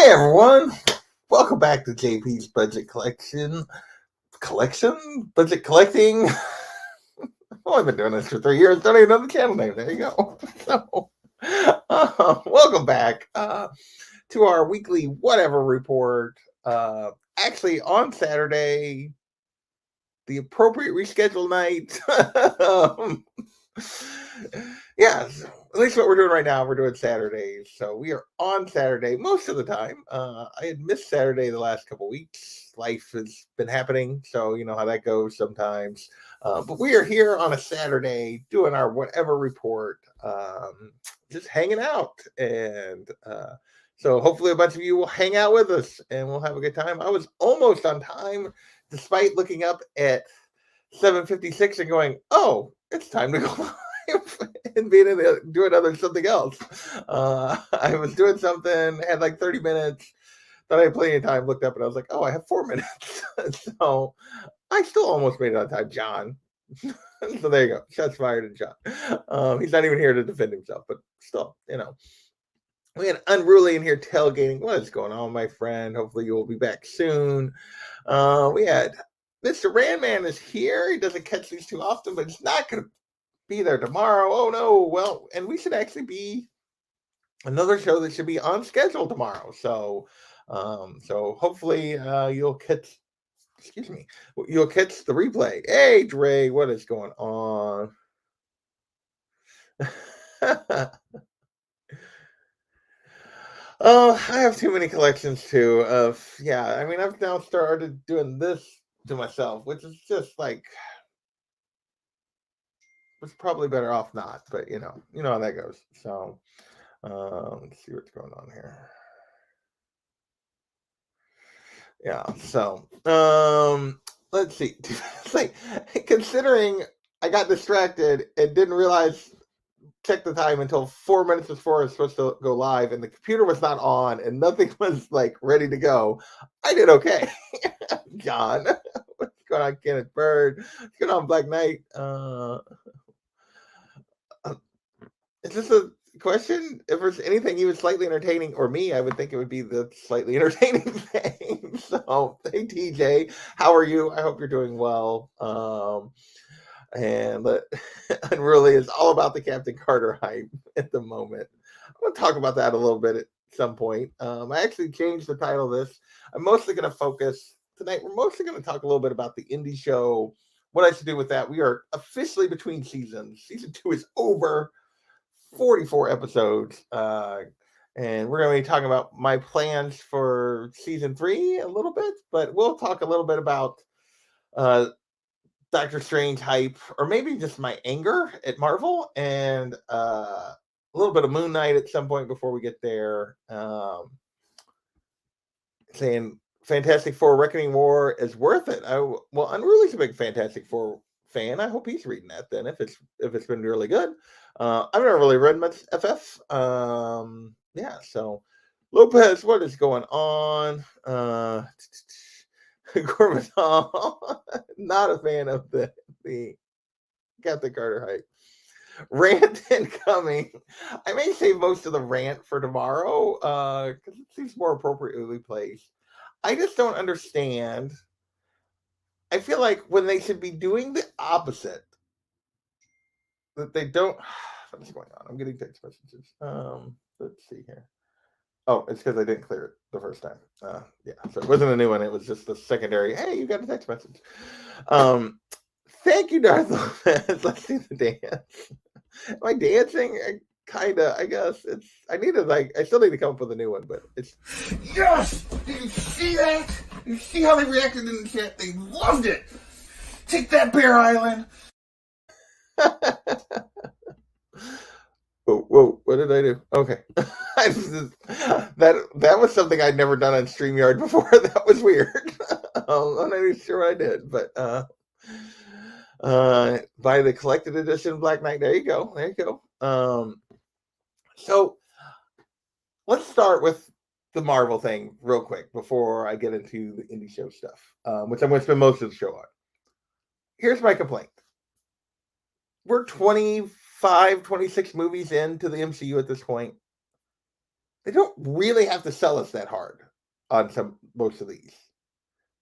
Hey everyone, welcome back to JP's Budget Budget Collecting. Well, I've been doing this for 3 years, don't even know the channel name. There you go. So, welcome back to our weekly whatever report. Actually, on Saturday, the appropriate rescheduled night. Yeah, at least what we're doing right now, we're doing Saturdays. So we are on Saturday most of the time. I had missed Saturday the last couple weeks. Life has been happening, so you know how that goes sometimes. But we are here on a Saturday doing our whatever report, just hanging out. And so hopefully a bunch of you will hang out with us and we'll have a good time. I was almost on time despite looking up at 7:56 and going, oh, it's time to go live and being doing something else. I was doing something, had like 30 minutes, thought I had plenty of time, looked up and I was like, oh, I have 4 minutes. So I still almost made it on time, John. So there you go. Shots fired at John. He's not even here to defend himself, but still, you know. We had Unruly in here tailgating. What is going on, my friend? Hopefully you will be back soon. We had Mr. Randman is here. He doesn't catch these too often, but he's not going to be there tomorrow. Oh no. Well, and we should actually be another show that should be on schedule tomorrow. So hopefully you'll catch. Excuse me. You'll catch the replay. Hey, Dre, what is going on? Oh, I have too many collections too. I mean, I've now started doing this to myself, which is just like was probably better off not, but you know how that goes. So let's see what's going on here. Yeah, so let's see. It's like considering I got distracted and didn't realize check the time until 4 minutes before I was supposed to go live, and the computer was not on and nothing was like ready to go. I did okay. John, what's going on, Kenneth Bird? What's going on, Black Knight? Is this a question? If there's anything even slightly entertaining, or me, I would think it would be the slightly entertaining thing. So, hey, TJ, how are you? I hope you're doing well. And Unruly is all about the Captain Carter hype at the moment. I'm going to talk about that a little bit at some point. I actually changed the title of this. I'm mostly going to focus tonight. We're mostly going to talk a little bit about the indie show, what I should do with that. We are officially between seasons. Season 2 is over, 44 episodes. And we're going to be talking about my plans for season 3 a little bit, but we'll talk a little bit about Doctor Strange hype, or maybe just my anger at Marvel, and a little bit of Moon Knight at some point before we get there. Saying Fantastic Four Reckoning War is worth it. Unruly's a big Fantastic Four fan. I hope he's reading that then, if it's been really good. I've never really read much FF. So Lopez, what is going on? Gorbatal, not a fan of the Captain Carter hype. Rant incoming. I may save most of the rant for tomorrow because it seems more appropriately placed. I just don't understand. I feel like when they should be doing the opposite, that they don't. What's going on? I'm getting text messages. Let's see here. Oh, it's because I didn't clear it the first time. So it wasn't a new one. It was just the secondary. Hey, you got a text message. Thank you, Darth Lopez. Let's see the dance. Am I dancing? Kinda, I guess. I still need to come up with a new one, but it's. Yes! Did you see that? You see how they reacted in the chat? They loved it! Take that, Bear Island! Whoa, what did I do? Okay. That was something I'd never done on StreamYard before. That was weird. I'm not even sure what I did, but buy the collected edition Black Knight. There you go. So let's start with the Marvel thing real quick before I get into the indie show stuff, which I'm going to spend most of the show on. Here's my complaint. We're 25, 26 movies into the MCU at this point. They don't really have to sell us that hard on most of these,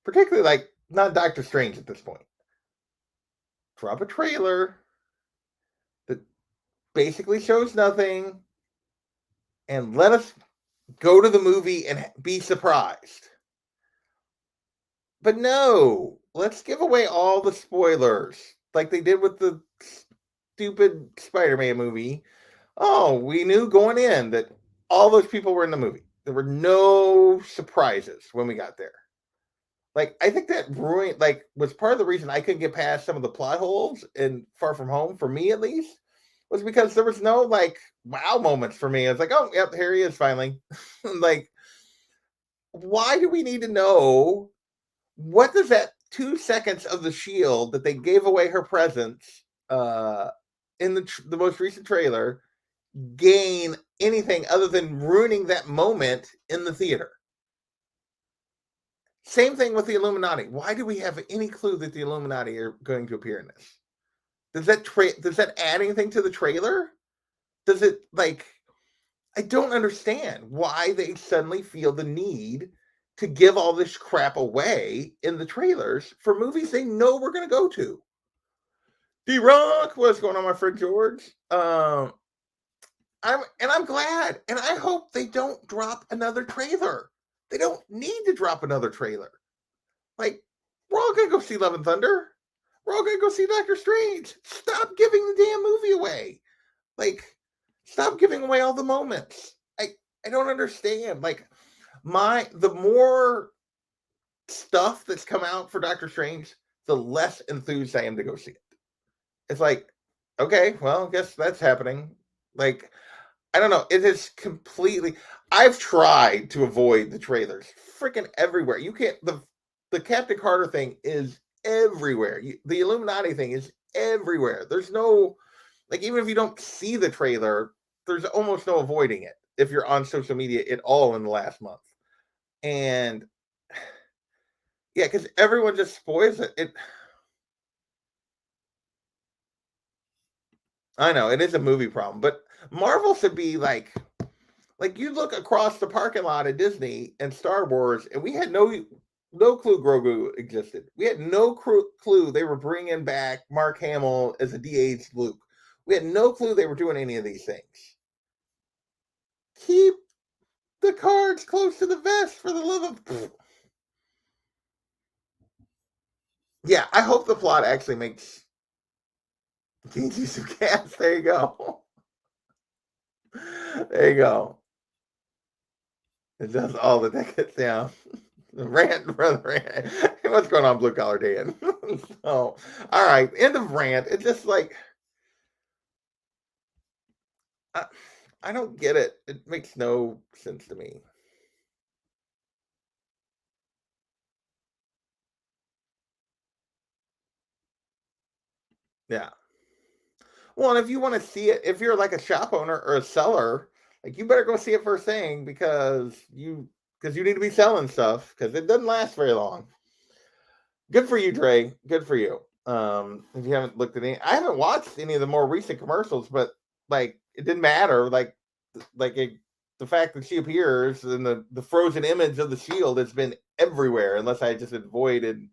particularly like not Doctor Strange at this point. Drop a trailer that basically shows nothing and let us go to the movie and be surprised. But no, let's give away all the spoilers like they did with the stupid Spider-Man movie. Oh, we knew going in that all those people were in the movie. There were no surprises when we got there. Like, I think that ruined, like, was part of the reason I couldn't get past some of the plot holes in Far From Home, for me at least, was because there was no, like, wow moments for me. It's like, oh, yep, here he is finally. Like, why do we need to know what does that 2 seconds of the shield that they gave away her presence in the most recent trailer gain anything other than ruining that moment in the theater? Same thing with the Illuminati. Why do we have any clue that the Illuminati are going to appear in this? Does that add anything to the trailer? Does it, like, I don't understand why they suddenly feel the need to give all this crap away in the trailers for movies they know we're going to go to. D-Rock, what's going on, my friend George? I'm glad, and I hope they don't drop another trailer. They don't need to drop another trailer. Like, we're all gonna go see Love and Thunder. We're all gonna go see Doctor Strange. Stop giving the damn movie away. Like, stop giving away all the moments. I don't understand. Like, the more stuff that's come out for Doctor Strange, the less enthused I am to go see it. It's like, okay, well, I guess that's happening. Like, I don't know. It is completely. I've tried to avoid the trailers, freaking everywhere. You can't. The Captain Carter thing is everywhere. The Illuminati thing is everywhere. There's no, like, even if you don't see the trailer, there's almost no avoiding it if you're on social media at all in the last month. And yeah, because everyone just spoils it. I know it is a movie problem, but Marvel should be like you look across the parking lot at Disney and Star Wars, and we had no clue Grogu existed. We had no clue they were bringing back Mark Hamill as a de-aged Luke. We had no clue they were doing any of these things. Keep the cards close to the vest, for the love of. Yeah, I hope the plot actually makes use of gas. There you go. There you go. It does all the tickets down. Rant, brother, rant. What's going on, Blue Collar Dan? So, all right, end of rant. It's just like, I don't get it. It makes no sense to me. Yeah. Well, and if you want to see it, if you're like a shop owner or a seller, like, you better go see it first thing because you need to be selling stuff because it doesn't last very long. Good for you, Dre. Good for you. If you haven't looked at any, I haven't watched any of the more recent commercials, but like, it didn't matter. The fact that she appears and the frozen image of the shield has been everywhere, unless I just avoided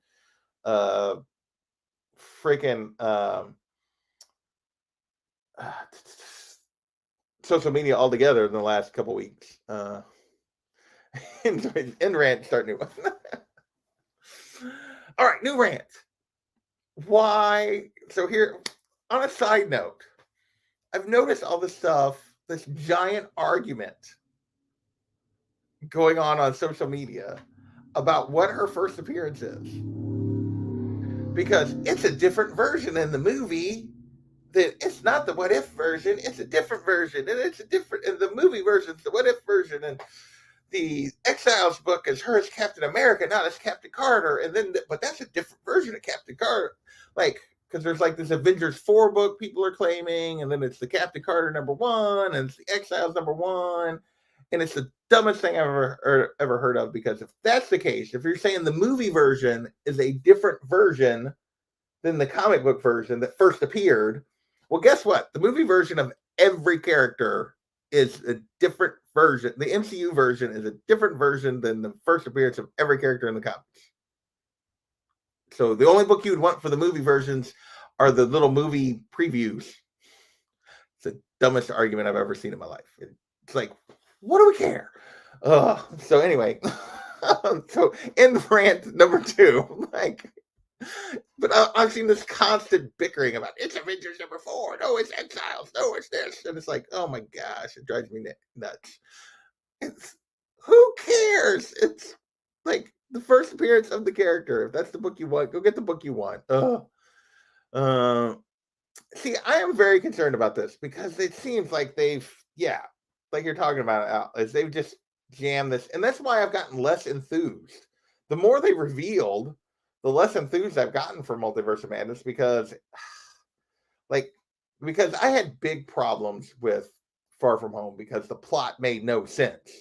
freaking social media altogether in the last couple weeks. End rant, start new one. All right, new rant. Why? So here, on a side note, I've noticed all this stuff, this giant argument going on social media about what her first appearance is. Because it's a different version in the movie. That it's not the what if version, it's a different version. And the movie version is the what if version. And the Exiles book is her as Captain America, not as Captain Carter. And then, but that's a different version of Captain Carter. Like, because there's like this Avengers 4 book people are claiming, and then it's the Captain Carter #1, and it's the Exiles #1. And it's the dumbest thing I've ever heard of, because if that's the case, if you're saying the movie version is a different version than the comic book version that first appeared, well, guess what? The movie version of every character is a different version. The MCU version is a different version than the first appearance of every character in the comics. So the only book you would want for the movie versions are the little movie previews. It's the dumbest argument I've ever seen in my life. It's like, what do we care? So anyway, so in the rant number 2, like, but I've seen this constant bickering about it's Avengers number 4, no, it's Exiles, no, it's this, and it's like, oh my gosh, it drives me nuts. It's who cares? It's like the first appearance of the character. If that's the book you want, go get the book you want. See, I am very concerned about this because it seems like like you're talking about, Al, is they've just jammed this, and that's why I've gotten less enthused. The more they revealed, the less enthused I've gotten for Multiverse of Madness like, because I had big problems with Far From Home because the plot made no sense.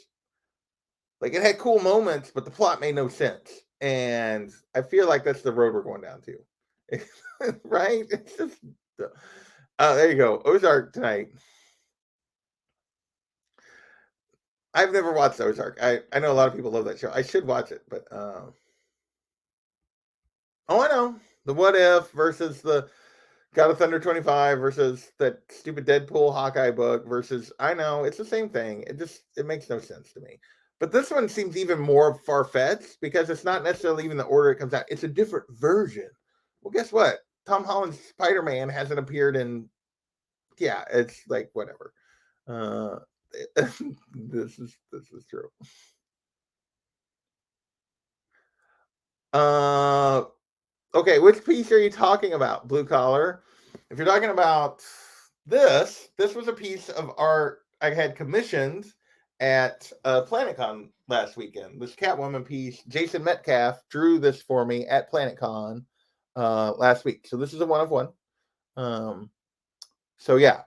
Like, it had cool moments, but the plot made no sense, and I feel like that's the road we're going down to, right? It's just. There you go. Ozark tonight. I've never watched Ozark. I know a lot of people love that show. I should watch it, but oh, I know the What If versus the God of Thunder 25 versus that stupid Deadpool Hawkeye book versus. I know it's the same thing. It makes no sense to me. But this one seems even more far fetched because it's not necessarily even the order it comes out. It's a different version. Well, guess what? Tom Holland's Spider-Man hasn't appeared in. Yeah, it's like whatever. This is true. Okay, which piece are you talking about? Blue collar. If you're talking about this was a piece of art I had commissioned at PlanetCon last weekend. This Catwoman piece, Jason Metcalf drew this for me at PlanetCon last week. So this is a one of one. So yeah,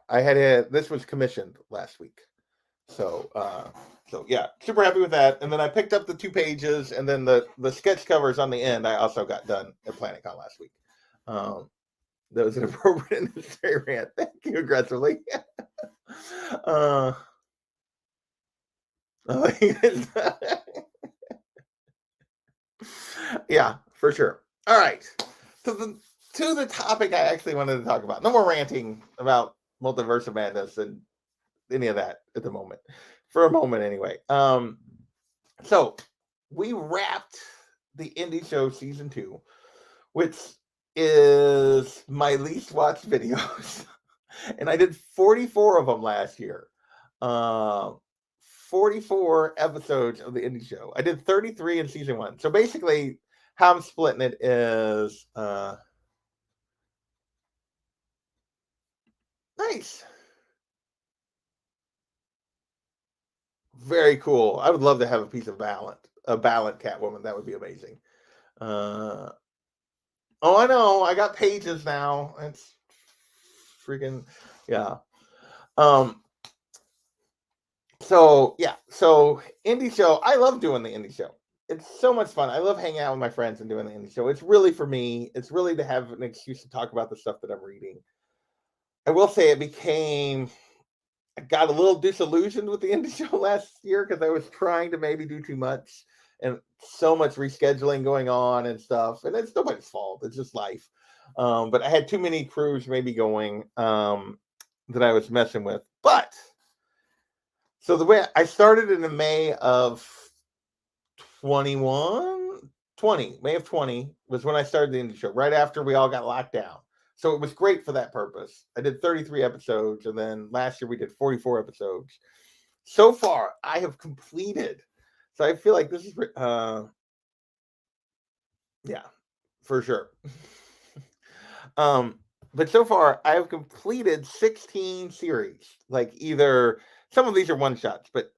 this was commissioned last week. So yeah, super happy with that. And then I picked up the 2 pages, and then the sketch covers on the end I also got done at PlanetCon last week. That was an appropriate and necessary rant. Thank you aggressively. Yeah, for sure. All right. To the topic I actually wanted to talk about. No more ranting about Multiverse of Madness and any of that at the moment. For a moment, anyway. So we wrapped the indie show season 2, which is my least watched videos. And I did 44 of them last year. 44 episodes of the indie show. I did 33 in season 1. So basically, how I'm splitting it is nice. Very cool. I would love to have a piece of a ballot Catwoman. That would be amazing. Oh, I know. I got pages now. It's freaking yeah. So yeah. So indie show. I love doing the indie show. It's so much fun. I love hanging out with my friends and doing the indie show. It's really for me. It's really to have an excuse to talk about the stuff that I'm reading. I will say I got a little disillusioned with the indie show last year because I was trying to maybe do too much and so much rescheduling going on and stuff. And it's nobody's fault. It's just life. But I had too many crews maybe going that I was messing with. But so the way I started in the May of 20, May of 20 was when I started the indie show, right after we all got locked down. So it was great for that purpose. I did 33 episodes, and then last year we did 44 episodes. So far, I have completed. So I feel like this is, yeah, for sure. But so far, I have completed 16 series. Like either some of these are one shots, but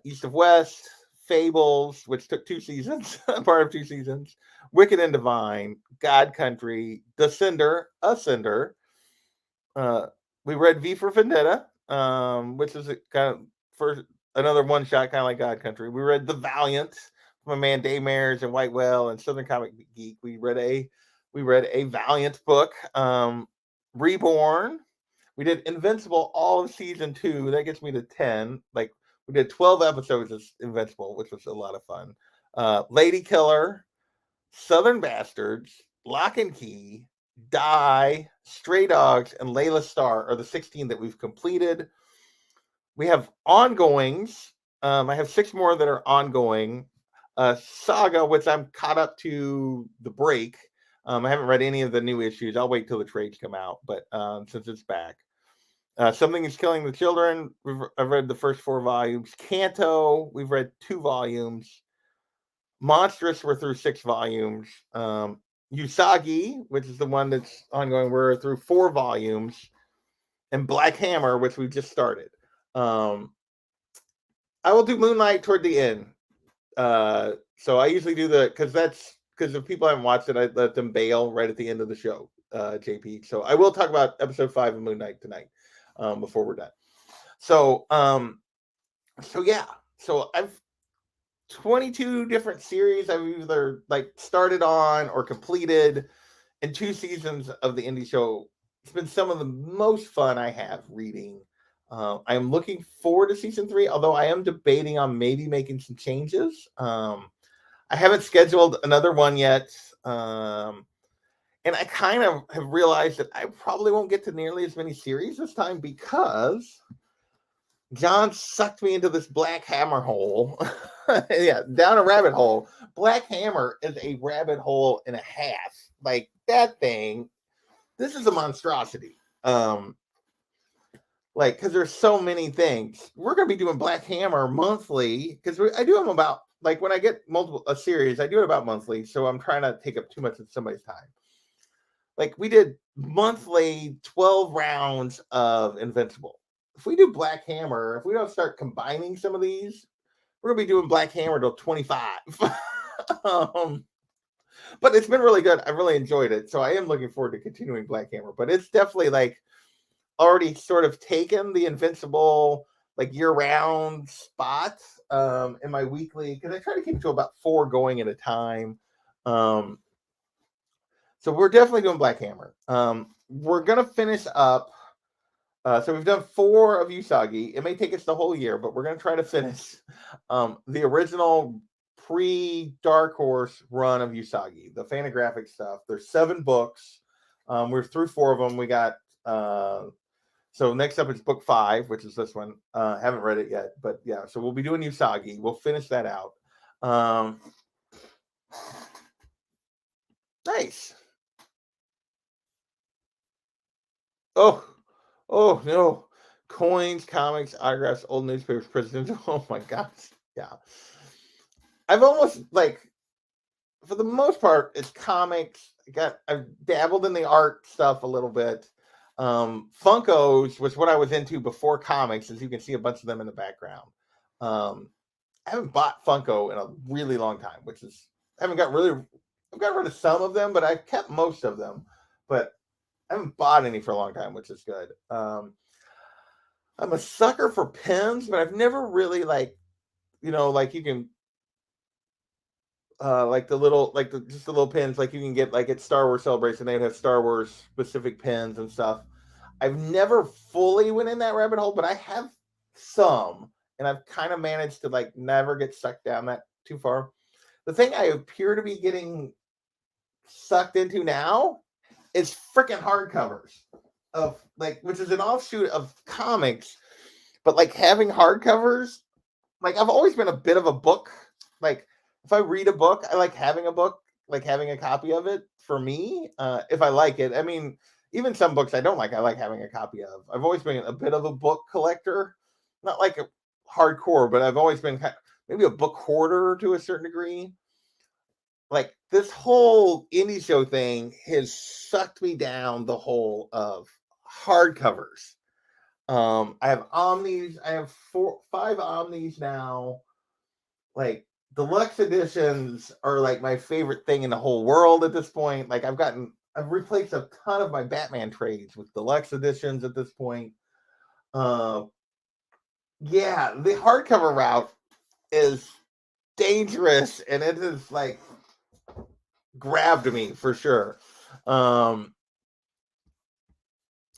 East of West, Fables, which took 2 seasons, part of 2 seasons, Wicked and Divine, God Country, Descender, Ascender. We read V for Vendetta, which is a kind of first another one shot, kind of like God Country. We read The Valiant from my man Dave Mayers and White Whale and Southern Comic Geek. We read a Valiant book. Reborn. We did Invincible all of season 2. That gets me to 10. Like We did 12 episodes of Invincible, which was a lot of fun. Lady Killer, Southern Bastards, Lock and Key, Die, Stray Dogs, and Layla Starr are the 16 that we've completed. We have ongoings. I have 6 more that are ongoing. Saga, which I'm caught up to the break. I haven't read any of the new issues. I'll wait till the trades come out, but since it's back. Something is Killing the Children. I've read the first 4 volumes. Kanto, we've read 2 volumes. Monstrous, we're through 6 volumes. Usagi, which is the one that's ongoing, we're through 4 volumes. And Black Hammer, which we just started. I will do Moonlight toward the end. So I usually do because if people haven't watched it, I let them bail right at the end of the show, JP. So I will talk about episode 5 of Moon Knight tonight, before we're done. So yeah. So I've 22 different series I've either started on or completed, and 2 seasons of the indie show. It's been some of the most fun I have reading. I'm looking forward to season 3, although I am debating on maybe making some changes. I haven't scheduled another one yet. And I kind of have realized that I probably won't get to nearly as many series this time because John sucked me into this Black Hammer hole. Yeah, down a rabbit hole. Black Hammer is a rabbit hole and a half. Like that thing. This is a monstrosity. Because there's so many things. We're gonna be doing Black Hammer monthly because I do them about when I get a series, I do it about monthly. So I'm trying not to take up too much of somebody's time. We did monthly 12 rounds of Invincible. If we do Black Hammer, if we don't start combining some of these, we're gonna be doing Black Hammer till 25. But it's been really good. I really enjoyed it. So I am looking forward to continuing Black Hammer. But it's definitely already sort of taken the Invincible year-round spot in my weekly, because I try to keep it to about 4 going at a time. So we're definitely doing Black Hammer. We're gonna finish up. So we've done 4 of Usagi. It may take us the whole year, but we're gonna try to finish the original pre-Dark Horse run of Usagi, the Fantagraphic stuff. There's 7 books. We're through 4 of them. We got so next up is book 5, which is this one. Haven't read it yet, but yeah. So we'll be doing Usagi. We'll finish that out. Nice. Oh no. Coins, comics, autographs, old newspapers, presidential. Oh my gosh. Yeah. I've almost for the most part, it's comics. I've dabbled in the art stuff a little bit. Funkos was what I was into before comics, as you can see a bunch of them in the background. I haven't bought Funko in a really long time, I've got rid of some of them, but I've kept most of them. But I haven't bought any for a long time, which is good. I'm a sucker for pins, but I've never really you can the little just the little pins you can get at Star Wars Celebration. They have Star Wars specific pins and stuff. I've never fully went in that rabbit hole, but I have some, and I've kind of managed to never get sucked down that too far. The thing I appear to be getting sucked into now is freaking hardcovers of which is an offshoot of comics, but having hardcovers. I've always been a bit of a book. If I read a book, I like having a book, having a copy of it for me. If I like it, I mean, even some books I don't like, I like having a copy of. I've always been a bit of a book collector, not a hardcore, but I've always been maybe a book hoarder to a certain degree. This whole indie show thing has sucked me down the hole of hardcovers. I have Omnis. I have 5 Omnis now. Deluxe editions are my favorite thing in the whole world at this point. I've replaced a ton of my Batman trades with deluxe editions at this point. Yeah, the hardcover route is dangerous, and it is grabbed me for sure.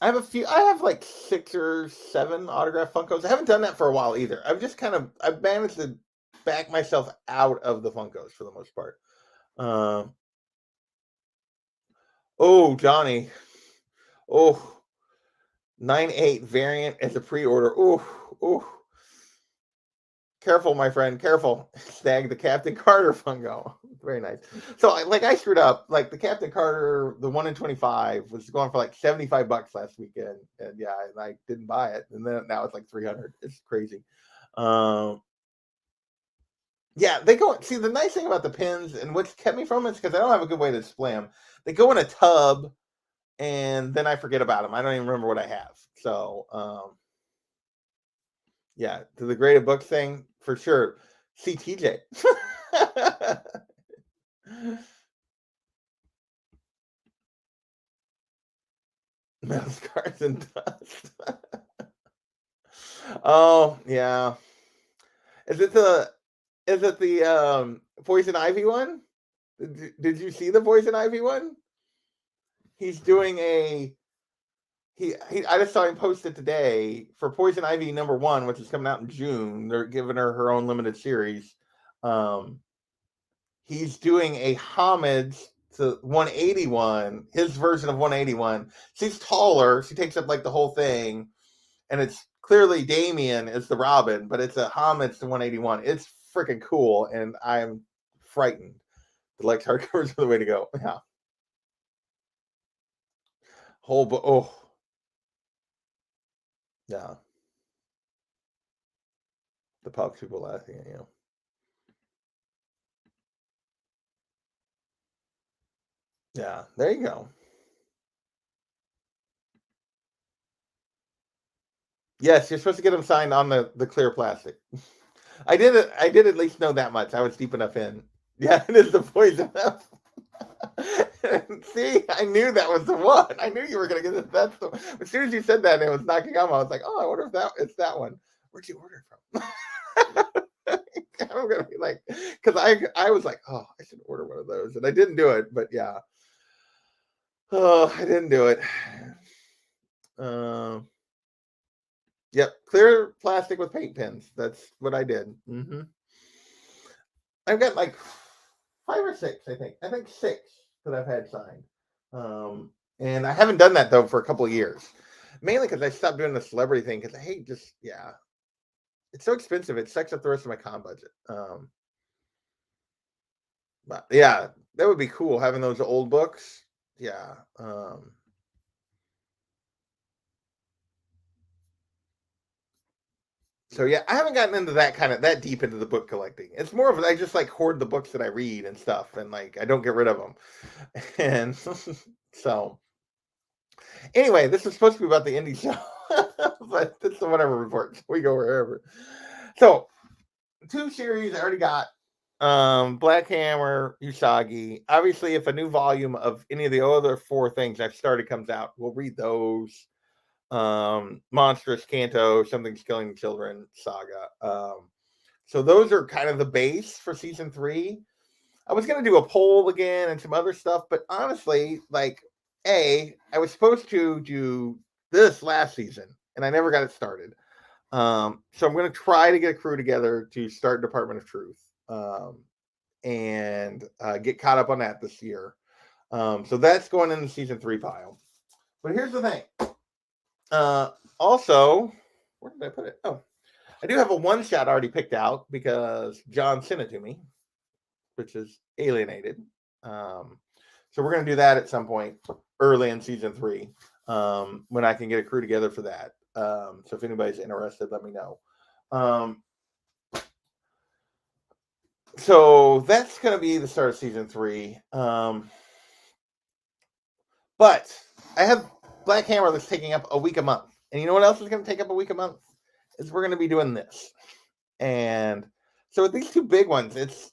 I have a few. I have like 6 or 7 autographed Funkos. I haven't done that for a while either. I've managed to back myself out of the Funkos for the most part. Um, oh, Johnny. Oh, 9/8 variant as a pre-order. Oh, oh. Careful, my friend. Careful. Snag the Captain Carter Funko. Very nice. So, I screwed up. Like the Captain Carter, the 1 in 25 was going for like $75 last weekend, and yeah, I didn't buy it, and then now it's like 300. It's crazy. Um, yeah, they go. See, the nice thing about the pins and what's kept me from it is because I don't have a good way to display them. They go in a tub, and then I forget about them. I don't even remember what I have. So, yeah, to the graded book thing for sure. See TJ. Metal scars and dust. Oh yeah. Is it the Poison Ivy one? Did you see the Poison Ivy one? He's doing a he I just saw him post it today for Poison Ivy #1, which is coming out in June. They're giving her own limited series. Um, he's doing a homage to 181, his version of 181. She's taller. She takes up like the whole thing, and it's clearly Damien is the Robin, but it's a homage to 181. It's freaking cool, and I'm frightened. The Lex hardcovers are the way to go. Yeah, whole book. Oh, yeah, the pups people laughing at you. Yeah, there you go. Yes, you're supposed to get them signed on the clear plastic. I did it. I did at least know that much. I was deep enough in. Yeah, it is the poison. See, I knew that was the one. I knew you were gonna get it. That's the. As soon as you said that, and it was knocking on. I was like, oh, I wonder if it's that one. Where'd you order it from? I'm gonna be like, because I was like, oh, I should order one of those, and I didn't do it. But yeah, oh, I didn't do it. Um, yep, clear plastic with paint pens. That's what I did. I've got like 5 or 6, I think. I think 6 that I've had signed. And I haven't done that though for a couple of years. Mainly because I stopped doing the celebrity thing because I hate just it's so expensive. It sucks up the rest of my con budget. But yeah, that would be cool having those old books. Yeah. So yeah, I haven't gotten into that deep into the book collecting. It's more of I just like hoard the books that I read and stuff, and like I don't get rid of them. And so anyway, this is supposed to be about the indie show, but it's the whatever report. We go wherever. So 2 series I already got. Black Hammer, Usagi. Obviously, if a new volume of any of the other 4 things I've started comes out, we'll read those. Monstrous Kanto, Something's Killing Children Saga. So those are kind of the base for season 3. I was gonna do a poll again and some other stuff, but honestly, like, I was supposed to do this last season, and I never got it started. So I'm gonna try to get a crew together to start Department of Truth, and get caught up on that this year. So that's going in the season 3 pile. But here's the thing. Also, where did I put it? Oh, I do have a one shot already picked out because John sent it to me, which is Alienated. So we're going to do that at some point early in season 3, when I can get a crew together for that. So if anybody's interested, let me know. So that's going to be the start of season 3. But I have Black Hammer that's taking up a week a month. And you know what else is going to take up a week a month? Is we're going to be doing this. And so with these 2 big ones, it's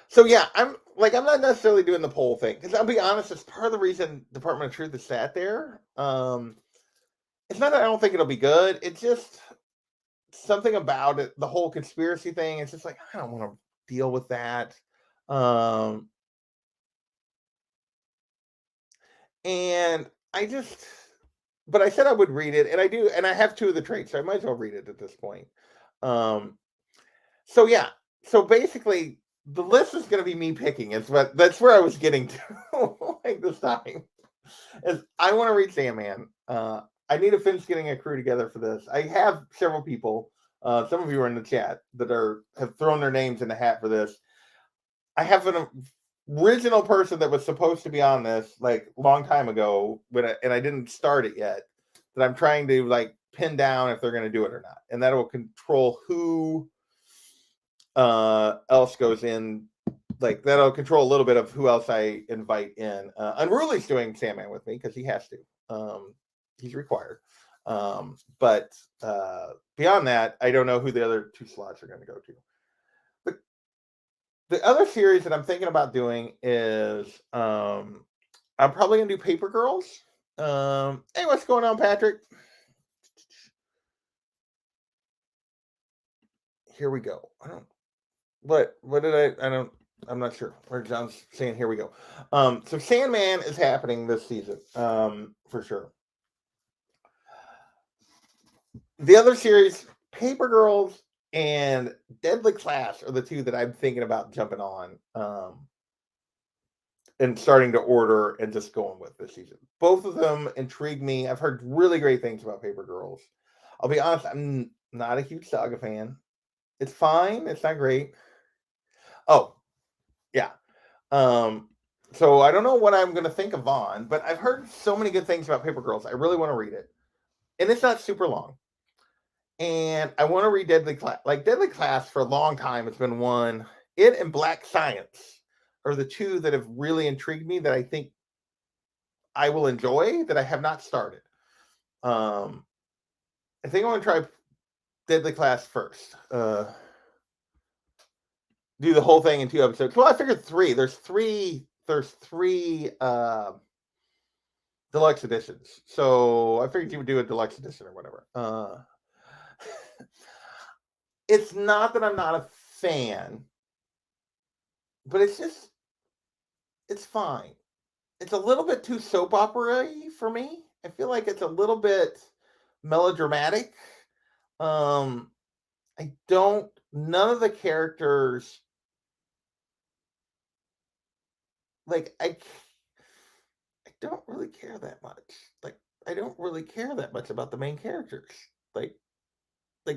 so yeah, I'm not necessarily doing the poll thing because I'll be honest, it's part of the reason Department of Truth is sat there. It's not that I don't think it'll be good. It's just something about it, the whole conspiracy thing. It's just like I don't want to deal with that. And but I said I would read it, and I do, and I have two of the trades, so I might as well read it at this point. Um, so yeah, so basically, the list is going to be me picking. That's where I was getting to like this time. Is I want to read Sandman. I need to finish getting a crew together for this. I have several people. Some of you are in the chat that have thrown their names in the hat for this. I have an original person that was supposed to be on this like a long time ago, and I didn't start it yet. That I'm trying to like pin down if they're going to do it or not, and that will control who else goes in. Like that'll control a little bit of who else I invite in. Unruly's doing Sandman with me because he has to. He's required. But beyond that, I don't know who the other two slots are going to go to. The other series that I'm thinking about doing is I'm probably gonna do Paper Girls. Hey, what's going on, Patrick? Here we go. What did I'm not sure. Where John's saying here we go. So Sandman is happening this season, for sure. The other series, Paper Girls and Deadly Class, are the two that I'm thinking about jumping on. And starting to order and just going with this season. Both of them intrigue me. I've heard really great things about Paper Girls. I'll be honest, I'm not a huge Saga fan. It's fine. It's not great. Oh, yeah. So I don't know what I'm going to think of Vaughn, but I've heard so many good things about Paper Girls. I really want to read it. And it's not super long. And I want to read Deadly Class. Like Deadly Class for a long time, it's been one. It and Black Science are the two that have really intrigued me that I think I will enjoy that I have not started. I think I want to try Deadly Class first. Do the whole thing in 2 episodes. Well, I figured 3. There's three deluxe editions. So I figured you would do a deluxe edition or whatever. It's not that I'm not a fan, but it's fine. It's a little bit too soap opera-y for me. I feel like it's a little bit melodramatic. None of the characters, like, I don't really care that much. Like, I don't really care that much about the main characters. Like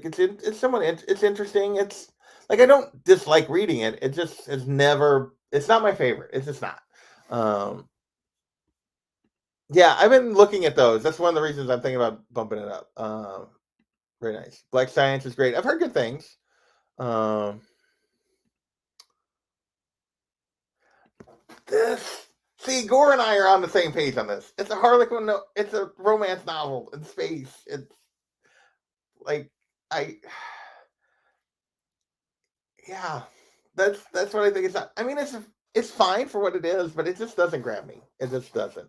it's somewhat, it's interesting. It's like, I don't dislike reading it. It just is never, it's not my favorite. It's just not. Yeah, I've been looking at those. That's one of the reasons I'm thinking about bumping it up. Very nice. Black Science is great. I've heard good things. Gore and I are on the same page on this. It's a Harlequin. It's a romance novel in space. It's like yeah, that's what I think it's not. I mean, it's fine for what it is, but it just doesn't grab me. It just doesn't.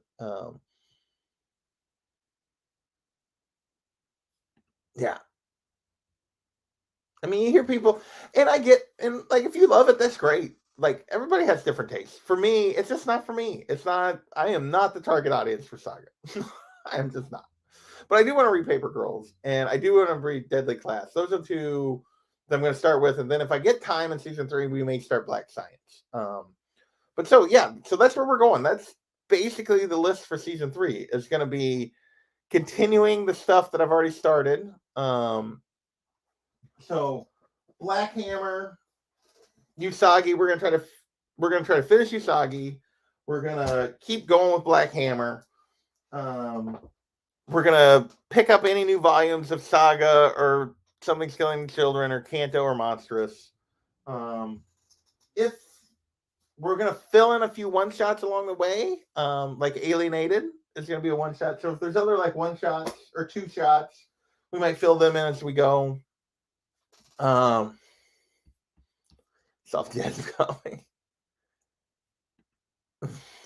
Yeah. I mean, you hear people, and like, if you love it, that's great. Like, everybody has different tastes. For me, it's just not for me. It's not. I am not the target audience for Saga. I am just not. But I do want to read Paper Girls, and I do want to read Deadly Class. Those are two that I'm going to start with, and then if I get time in season 3, we may start Black Science. But so yeah, so that's where we're going. That's basically the list for season 3. Is going to be continuing the stuff that I've already started. So Black Hammer, Usagi, we're gonna try to finish Usagi. We're gonna keep going with Black Hammer. We're gonna pick up any new volumes of Saga or Something's Killing Children or Kanto or Monstrous. If we're gonna fill in a few one shots along the way, like Alienated is gonna be a one shot. So if there's other like one shots or 2 shots, we might fill them in as we go. Soft jazz coming.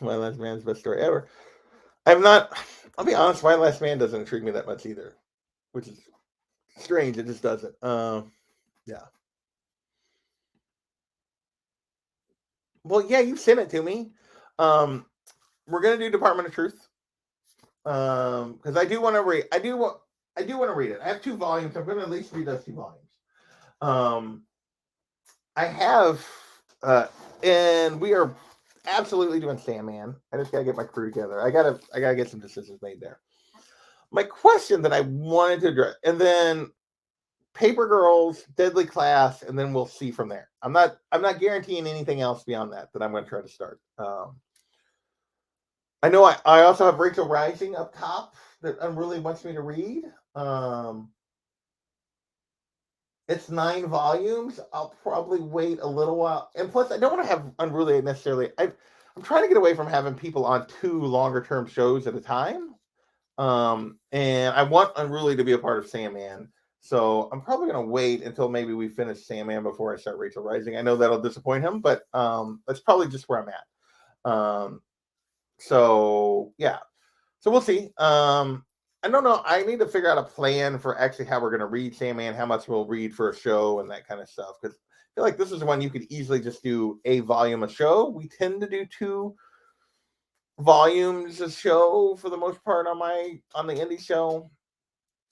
My Last Man's best story ever. I'll be honest, My Last Man doesn't intrigue me that much either, which is strange. It just doesn't. Yeah. Well, yeah, you sent it to me. We're gonna do Department of Truth. because I do want to read. I do want to read it. I have 2 volumes. I'm going to at least read those 2 volumes. I have, and we are absolutely doing Sandman. I just gotta get my crew together. I gotta get some decisions made there. My question that I wanted to address, and then Paper Girls, Deadly Class, and then we'll see from there. I'm not guaranteeing anything else beyond that I'm going to try to start. I know I also have Rachel Rising up top that Unruly wants me to read. It's 9 volumes. I'll probably wait a little while, and plus I don't want to have Unruly necessarily. I'm trying to get away from having people on 2 longer term shows at a time. And I want Unruly to be a part of Sandman. So I'm probably going to wait until maybe we finish Sandman before I start Rachel Rising. I know that'll disappoint him, but that's probably just where I'm at. So yeah, so we'll see. I don't know. I need to figure out a plan for actually how we're going to read Sandman, how much we'll read for a show, and that kind of stuff. Because I feel like this is one you could easily just do a volume a show. We tend to do 2 volumes a show for the most part on the indie show.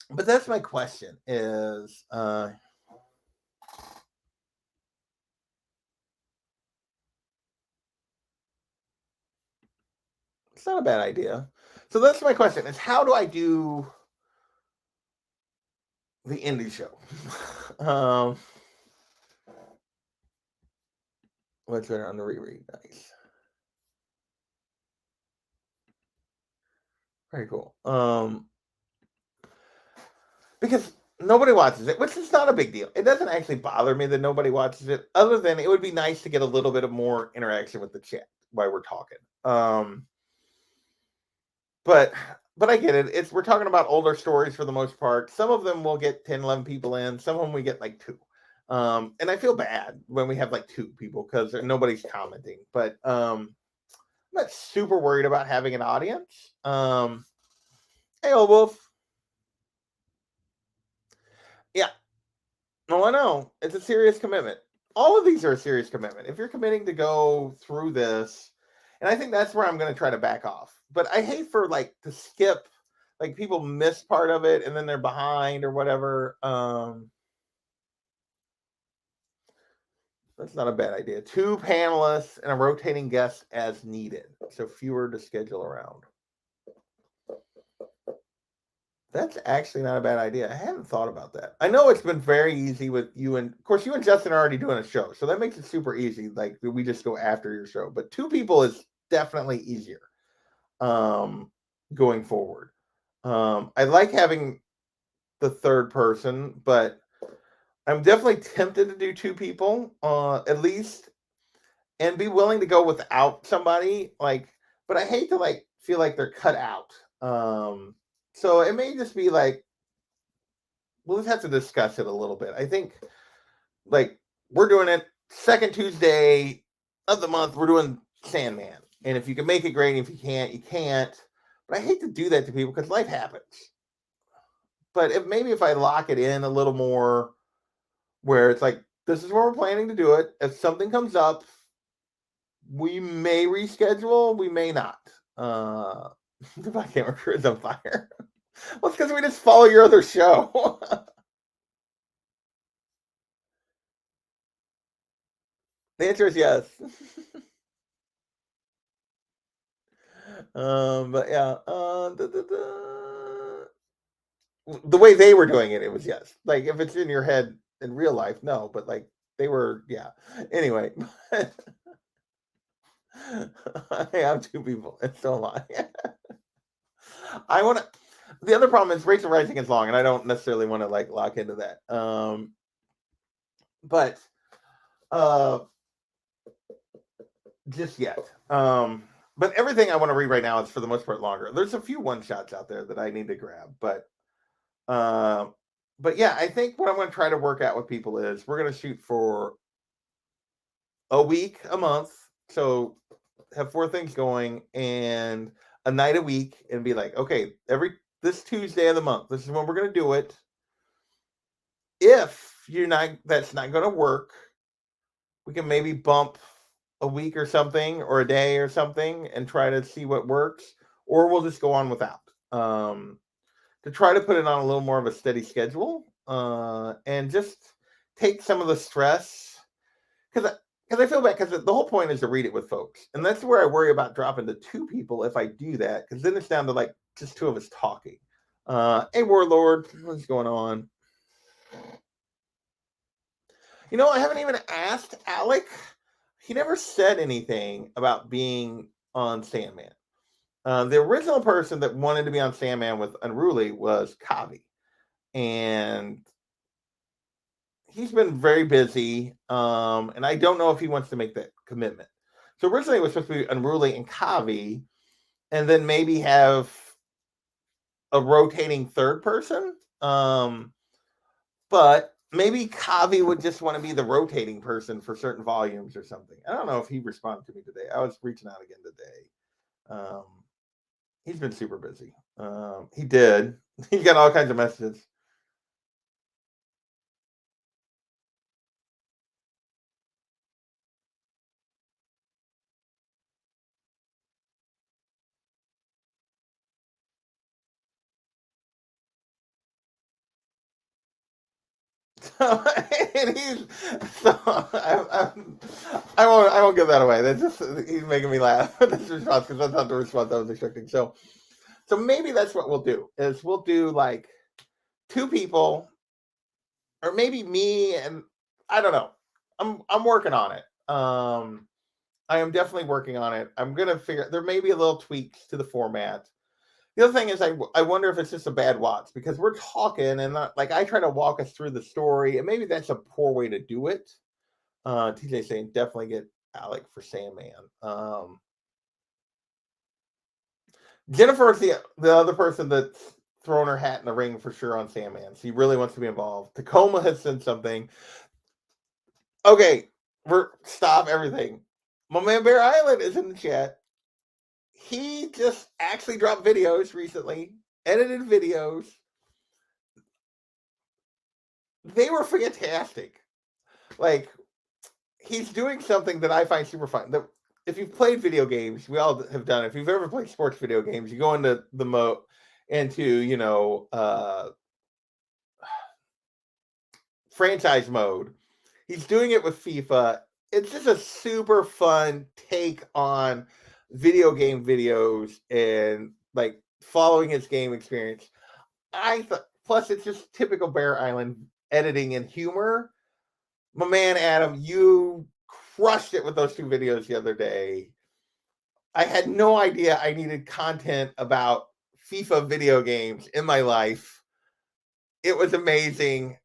But that's my question is it's not a bad idea. So that's my question is how do I do the indie show? What's better on the reread? Nice. Very cool. Because nobody watches it, which is not a big deal. It doesn't actually bother me that nobody watches it, other than it would be nice to get a little bit of more interaction with the chat while we're talking. But I get it. We're talking about older stories for the most part. Some of them will get 10, 11 people in. Some of them we get like 2. And I feel bad when we have like 2 people because nobody's commenting. But I'm not super worried about having an audience. Hey, old wolf. Yeah. No, I know. It's a serious commitment. All of these are a serious commitment. If you're committing to go through this, and I think that's where I'm going to try to back off. But I hate for like to skip, like people miss part of it and then they're behind or whatever. That's not a bad idea. 2 panelists and a rotating guest as needed, so fewer to schedule around. That's actually not a bad idea. I hadn't thought about that. I know it's been very easy with you, and of course you and Justin are already doing a show, so that makes it super easy. Like we just go after your show, but 2 people is definitely easier. Going forward, I like having the 3rd person, but I'm definitely tempted to do 2 people, at least, and be willing to go without somebody. Like, but I hate to like feel like they're cut out. So it may just be like we'll just have to discuss it a little bit. I think like we're doing it second Tuesday of the month. We're doing Sandman, and if you can make it great, if you can't, you can't. But I hate to do that to people because life happens. But if I lock it in a little more, where it's like this is where we're planning to do it. If something comes up, we may reschedule. We may not. The Black Camera Crew is on fire. Well, it's because we just follow your other show. The answer is yes. But yeah, the way they were doing it, it was yes. Like if it's in your head in real life, no. But like they were, yeah. Anyway, I have 2 people, and so am I. I want to. The other problem is Rachel Rising is long, and I don't necessarily want to like lock into that. But just yet. But everything I want to read right now is for the most part longer. There's a few 1-shots out there that I need to grab, but yeah, I think what I'm going to try to work out with people is we're going to shoot for a week, a month, so have 4 things going and a night a week, and be like, okay, this Tuesday of the month, this is when we're going to do it. If that's not going to work, we can maybe bump a week or something, or a day or something, and try to see what works, or we'll just go on without. to try to put it on a little more of a steady schedule, and just take some of the stress, because I feel bad, because the whole point is to read it with folks, and that's where I worry about dropping to two people if I do that, because then it's down to like just two of us talking. Hey, Warlord, what's going on? I haven't even asked Alec. He never said anything about being on Sandman. The original person that wanted to be on Sandman with Unruly was Kavi, and he's been very busy. And I don't know if he wants to make that commitment. So originally it was supposed to be Unruly and Kavi, and then maybe have a rotating third person. But maybe Kavi would just want to be the rotating person for certain volumes or something. I don't know if he responded to me today. I was reaching out again today. He's been super busy. He did. He got all kinds of messages. And I won't give that away. That's just, he's making me laugh. This response, because that's not the response I was expecting. So maybe that's what we'll do. Is we'll do like two people, or maybe me, and I don't know. I'm working on it. I am definitely working on it. I'm gonna figure. There may be a little tweaks to the format. The other thing is, I wonder if it's just a bad watch, because we're talking and not, like, I try to walk us through the story, and maybe that's a poor way to do it. TJ saying definitely get Alec for Sandman. Jennifer's the other person that's thrown her hat in the ring for sure on Sandman. She really wants to be involved. Tacoma has said something. Okay, stop everything. My man Bear Island is in the chat. He just actually dropped videos recently, edited videos. They were fantastic. Like, he's doing something that I find super fun. If you've played video games, we all have done it. If you've ever played sports video games, you go into franchise mode. He's doing it with FIFA. It's just a super fun take on video game videos and like following his game experience. Plus it's just typical Bear Island editing and humor. My man Adam, you crushed it with those two videos the other day. I had no idea I needed content about FIFA video games in my life. It was amazing.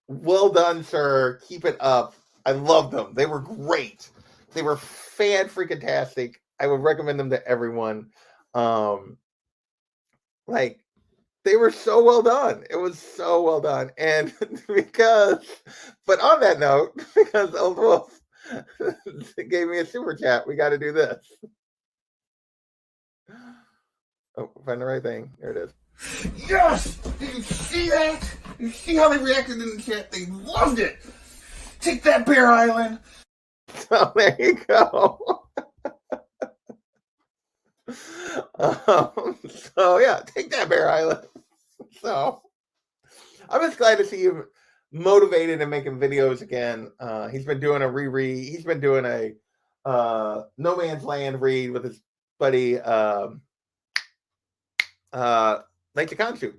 Well done, sir. Keep it up. I loved them. They were great. They were fan-freaking-tastic. I would recommend them to everyone. Like, they were so well done. It was so well done. And but on that note, because Old Wolf gave me a super chat, we got to do this. Oh, find the right thing. There it is. Yes! Did you see that? You see how they reacted in the chat? They loved it. Take that, Bear Island. So there you go. So yeah, take that, Bear Island. So I'm just glad to see you motivated and making videos again. He's been doing a reread. He's been doing a No Man's Land read with his buddy Lake Takanchu.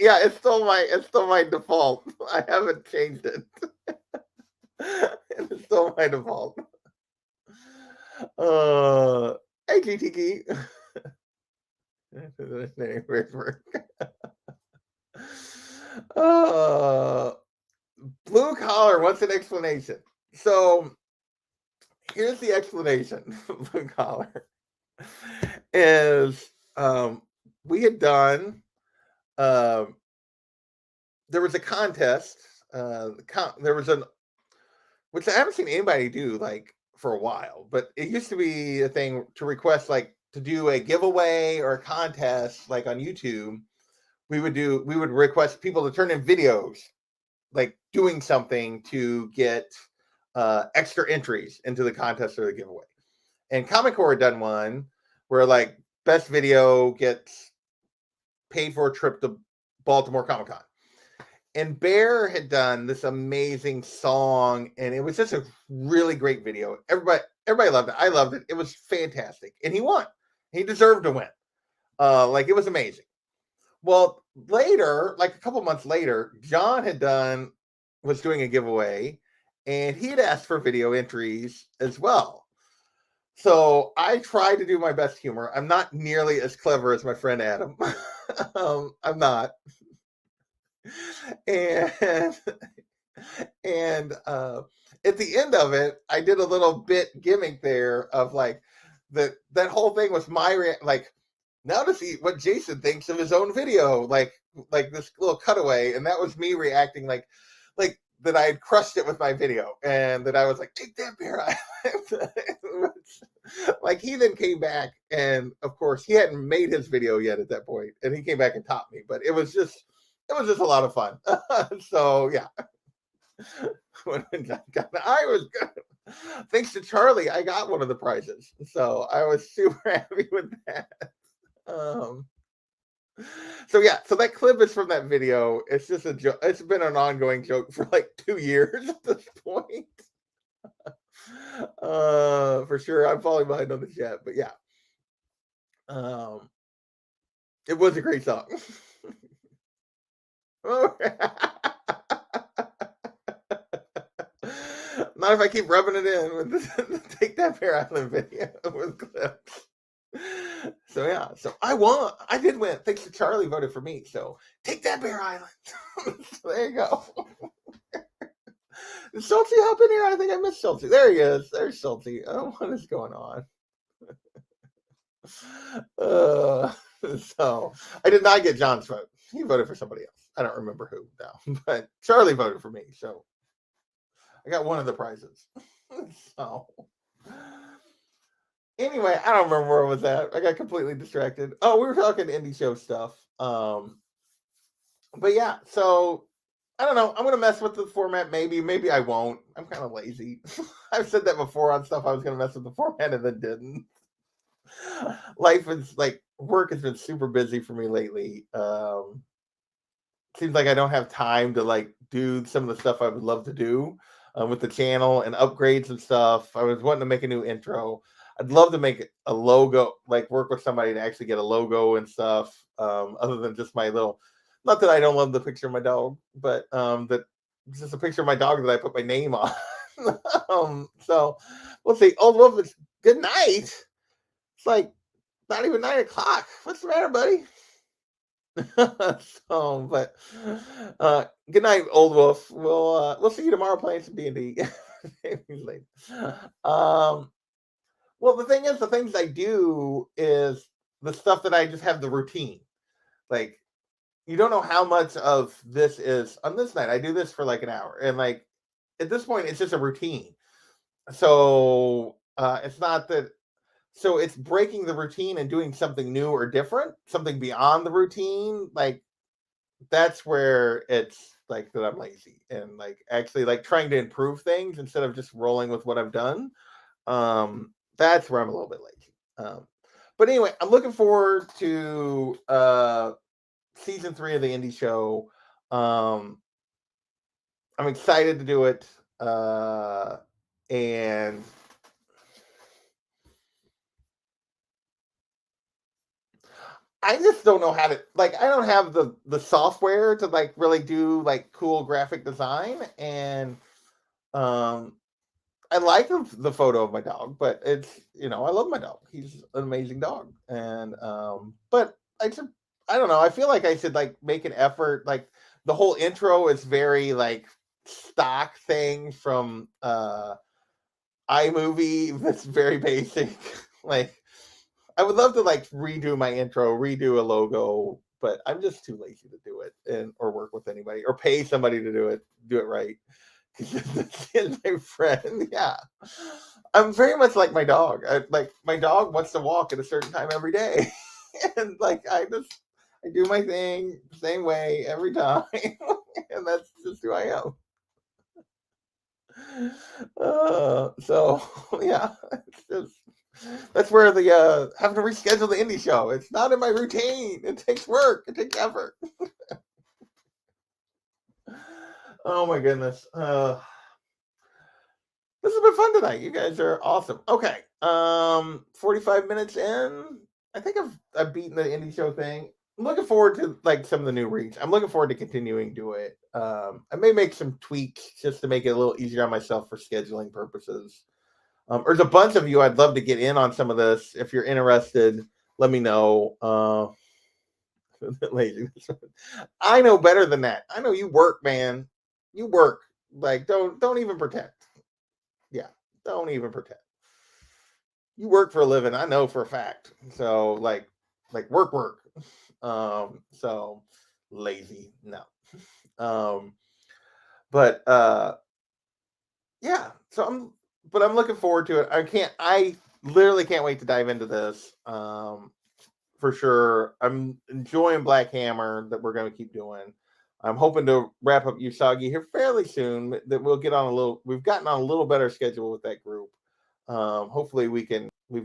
Yeah, it's still my default. I haven't changed it. It's still my default. Hey GTK. Blue collar, what's an explanation? So here's the explanation. Blue collar is we had done there was a contest. There was which I haven't seen anybody do like for a while, but it used to be a thing to request like to do a giveaway or a contest like on YouTube. We would request people to turn in videos like doing something to get extra entries into the contest or the giveaway. and Comic Core had done one where like best video gets paid for a trip to Baltimore Comic Con. And Bear had done this amazing song, and it was just a really great video. Everybody loved it. I loved it. It was fantastic, and he won. He deserved to win. Like it was amazing. Well, later, like a couple months later, John was doing a giveaway, and he had asked for video entries as well. So I tried to do my best humor. I'm not nearly as clever as my friend Adam. I'm not. And at the end of it, I did a little bit gimmick there of like that whole thing was like now to see what Jason thinks of his own video, like this little cutaway, and that was me reacting like that I had crushed it with my video, and that I was like, take that, Bear. Like he then came back, and of course he hadn't made his video yet at that point, and he came back and topped me, but it was just a lot of fun. So yeah. I was good. Thanks to Charlie, I got one of the prizes, so I was super happy with that. So yeah, so that clip is from that video. It's just a joke. It's been an ongoing joke for like 2 years at this point. For sure, I'm falling behind on the chat, but yeah, it was a great song. Not if I keep rubbing it in with the Take That Bear Island video with clips. So yeah, so I won. I did win. Thanks to Charlie voted for me. So Take That Bear Island. So there you go. Is Schulte up in here? I think I missed Schulte. There he is. There's Schulte. Oh, what is going on? So I did not get John's vote. He voted for somebody else. I don't remember who now, but Charlie voted for me. So I got one of the prizes. So anyway, I don't remember where I was at. I got completely distracted. Oh, we were talking indie show stuff. But yeah, so I don't know. I'm gonna mess with the format. Maybe I won't. I'm kind of lazy. I've said that before on stuff. I was gonna mess with the format and then didn't. Life is like work has been super busy for me lately. Seems like I don't have time to like do some of the stuff I would love to do with the channel and upgrades and stuff. I was wanting to make a new intro. I'd love to make a logo, like work with somebody to actually get a logo and stuff. Other than just my little, not that I don't love the picture of my dog, but that it's just a picture of my dog that I put my name on. So we'll see. Old Wolf, it's good night. It's like not even 9 o'clock. What's the matter, buddy? So, but good night, Old Wolf. We'll see you tomorrow playing some D&D. Well, the thing is, the things I do is the stuff that I just have the routine. Like, you don't know how much of this is on this night. I do this for like an hour, and like at this point, it's just a routine. So it's not that. So it's breaking the routine and doing something new or different, something beyond the routine. Like that's where it's like that I'm lazy and like actually like trying to improve things instead of just rolling with what I've done. That's where I'm a little bit lazy. But anyway, I'm looking forward to season 3 of the indie show. I'm excited to do it. And I just don't know how to like I don't have the software to like really do like cool graphic design, and I like the photo of my dog, but it's I love my dog. He's an amazing dog. And but I don't know. I feel like I should like make an effort. Like the whole intro is very like stock thing from iMovie that's very basic. Like I would love to like redo my intro, redo a logo, but I'm just too lazy to do it or work with anybody or pay somebody to do it right. My friend, yeah. I'm very much like my dog. Like my dog wants to walk at a certain time every day. And like I do my thing the same way every time. And that's just who I am. So yeah, it's just That's where the having to reschedule the indie show. It's not in my routine. It takes work. It takes effort. Oh my goodness. This has been fun tonight. You guys are awesome. Okay. 45 minutes in. I think I've beaten the indie show thing. I'm looking forward to like some of the new reads. I'm looking forward to continuing to do it. I may make some tweaks just to make it a little easier on myself for scheduling purposes. There's a bunch of you I'd love to get in on some of this. If you're interested, let me know. Lazy. I know better than that. I know you work, man. You work. Like don't even pretend. Yeah, don't even pretend. You work for a living. I know for a fact. So like work. So lazy. No. Um, but yeah. I'm looking forward to it. I literally can't wait to dive into this. For sure. I'm enjoying Black Hammer that we're going to keep doing. I'm hoping to wrap up Usagi here fairly soon. That we'll get on a little. We've gotten on a little better schedule with that group. Hopefully we've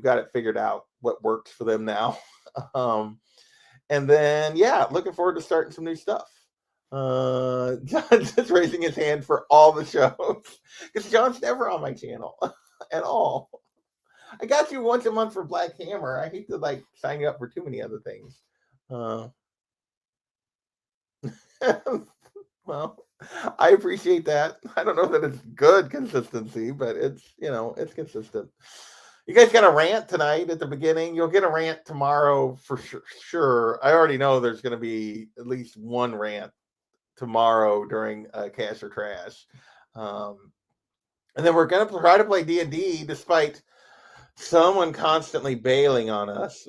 got it figured out what works for them now. And then yeah, looking forward to starting some new stuff. John's just raising his hand for all the shows because John's never on my channel at all. I got you once a month for Black Hammer. I hate to like sign you up for too many other things. Uh, well, I appreciate that. I don't know that it's good consistency, but it's consistent. You guys got a rant tonight at the beginning. You'll get a rant tomorrow for sure. Sure. I already know there's going to be at least one rant tomorrow during Cash or Trash. And then we're going to try to play D&D despite someone constantly bailing on us.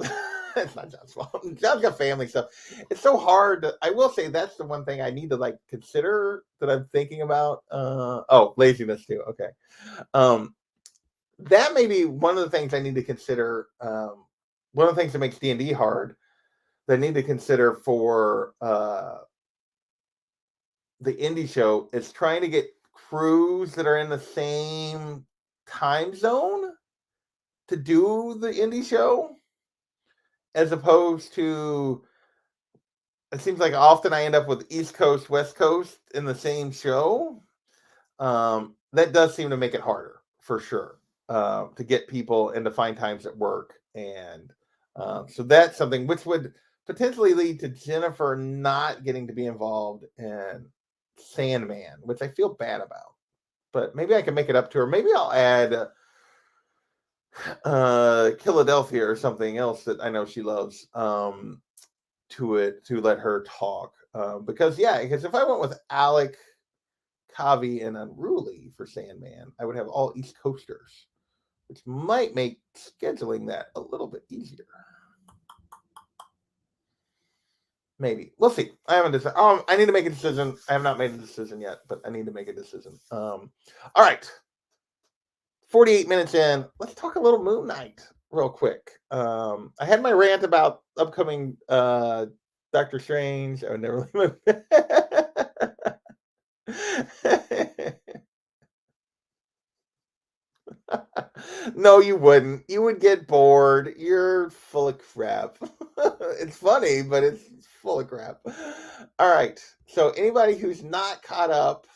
It's not John's fault. John's got family stuff. It's so hard. I will say that's the one thing I need to like consider that I'm thinking about. Laziness too. Okay. That may be one of the things I need to consider. One of the things that makes D&D hard that I need to consider for the indie show is trying to get crews that are in the same time zone to do the indie show, as opposed to it seems like often I end up with East Coast, West Coast in the same show. That does seem to make it harder for sure to get people and to find times at work. And so that's something which would potentially lead to Jennifer not getting to be involved in Sandman, which I feel bad about. But maybe I can make it up to her. Maybe I'll add Philadelphia or something else that I know she loves to it to let her talk. Because if I went with Alec, Kavi, and Unruly for Sandman, I would have all East Coasters, which might make scheduling that a little bit easier. Maybe. We'll see. I haven't decided. I need to make a decision. I have not made a decision yet, but I need to make a decision. All right. 48 minutes in. Let's talk a little Moon Knight real quick. I had my rant about upcoming Doctor Strange. I would never leave No, you wouldn't. You would get bored. You're full of crap. It's funny, but it's full of crap. All right. So anybody who's not caught up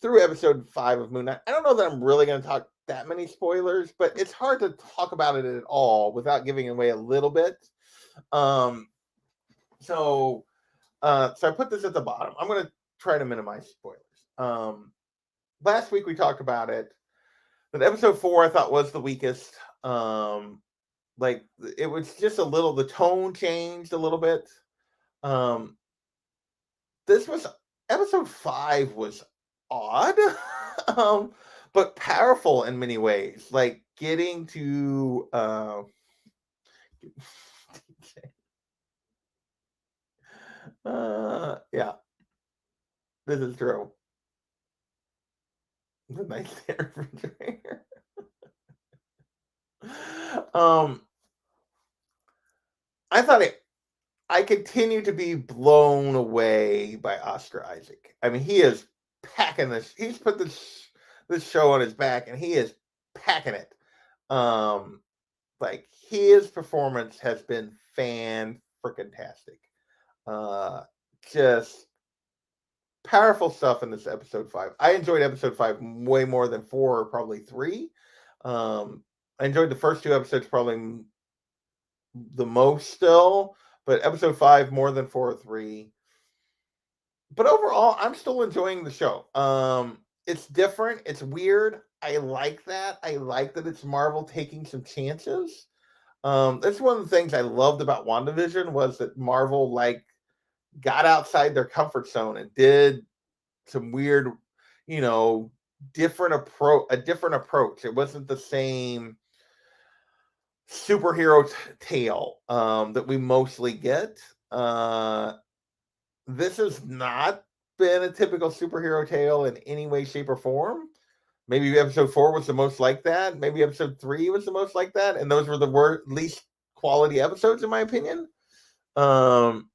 through episode 5 of Moon Knight, I don't know that I'm really going to talk that many spoilers, but it's hard to talk about it at all without giving away a little bit. So I put this at the bottom. I'm going to try to minimize spoilers. Last week we talked about it. But episode 4 I thought was the weakest. Like it was just a little, the tone changed a little bit. This was episode 5 was odd, but powerful in many ways. Like getting to yeah, this is true. The nice refrigerator. I thought I continue to be blown away by Oscar Isaac. I mean, he is packing this. He's put this show on his back, and he is packing it. like his performance has been fan freaking tastic. Uh, just powerful stuff in this episode 5. I enjoyed episode 5 way more than 4 or probably 3. I enjoyed the first 2 episodes probably the most still, but episode 5 more than 4 or 3. But overall, I'm still enjoying the show. It's different, it's weird. I like that. I like that it's Marvel taking some chances. That's one of the things I loved about WandaVision was that Marvel got outside their comfort zone and did some weird, you know, a different approach. It wasn't the same superhero tale that we mostly get. This has not been a typical superhero tale in any way, shape, or form. Maybe episode 4 was the most like that. Maybe episode 3 was the most like that, and those were the least quality episodes, in my opinion. Um,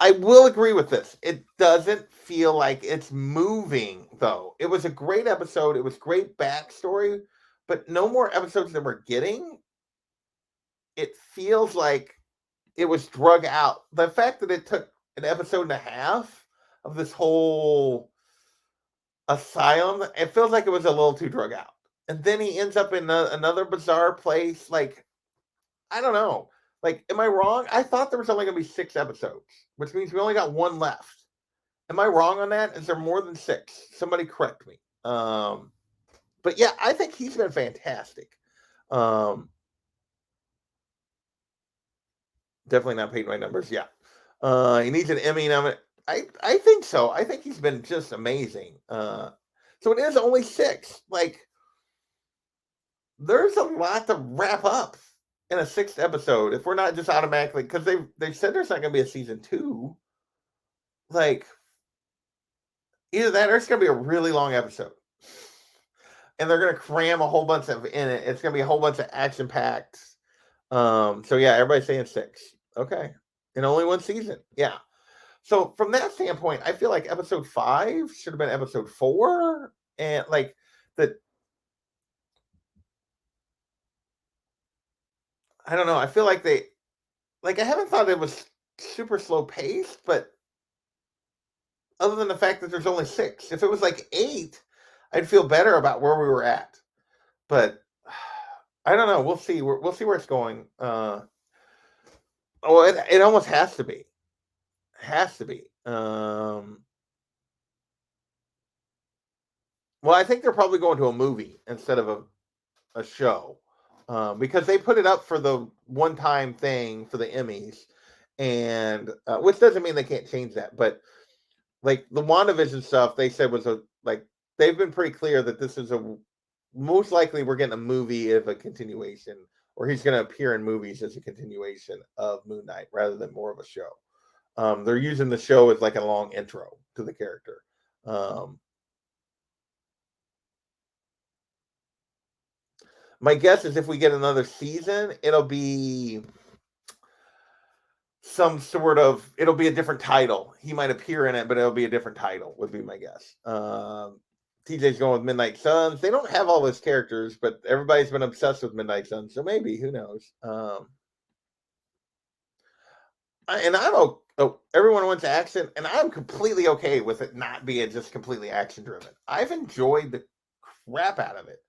I will agree with this. It doesn't feel like it's moving, though. It was a great episode. It was great backstory, but no more episodes than we're getting. It feels like it was drug out. The fact that it took an episode and a half of this whole asylum, it feels like it was a little too drug out. And then he ends up in another bizarre place. Like, I don't know. Like, am I wrong? I thought there was only going to be 6 episodes, which means we only got 1 left. Am I wrong on that? Is there more than 6? Somebody correct me. But yeah, I think he's been fantastic. Definitely not paid my numbers. Yeah. He needs an Emmy nomination. I think so. I think he's been just amazing. So it is only 6. Like, there's a lot to wrap up in a 6th episode. If we're not just automatically, because they've said there's not going to be a season 2. Like, either that or it's going to be a really long episode, and they're going to cram a whole bunch of in it. It's going to be a whole bunch of action packed. So yeah, everybody's saying 6. Okay, and only 1 season. Yeah. So from that standpoint, I feel like episode 5 should have been episode 4, and like the I don't know. I feel like I haven't thought it was super slow paced, but other than the fact that there's only 6, if it was like 8, I'd feel better about where we were at. But I don't know. We'll see. We'll see where it's going. It almost has to be. Has to be. Well, I think they're probably going to a movie instead of a show, because they put it up for the one-time thing for the Emmys, and which doesn't mean they can't change that. But like the WandaVision stuff, they said was they've been pretty clear that this is most likely we're getting a movie of a continuation, or he's going to appear in movies as a continuation of Moon Knight rather than more of a show. They're using the show as like a long intro to the character. My guess is if we get another season, it'll be it'll be a different title. He might appear in it, but it'll be a different title, would be my guess. TJ's going with Midnight Suns. They don't have all those characters, but everybody's been obsessed with Midnight Suns, so maybe, who knows? And everyone wants action, and I'm completely okay with it not being just completely action driven. I've enjoyed the crap out of it,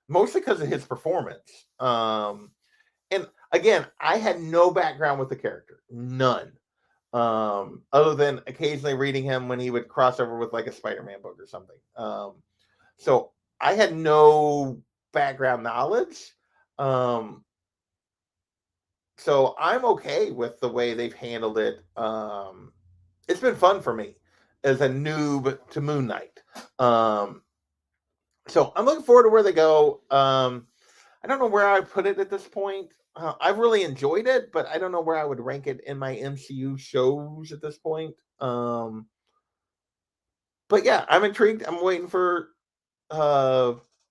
mostly because of his performance. And again, I had no background with the character, none, other than occasionally reading him when he would cross over with like a Spider-Man book or something. So I had no background knowledge. So I'm okay with the way they've handled it. It's been fun for me as a noob to Moon Knight. So I'm looking forward to where they go. I don't know where I put it at this point. I've really enjoyed it, but I don't know where I would rank it in my MCU shows at this point. But yeah, I'm intrigued. I'm waiting for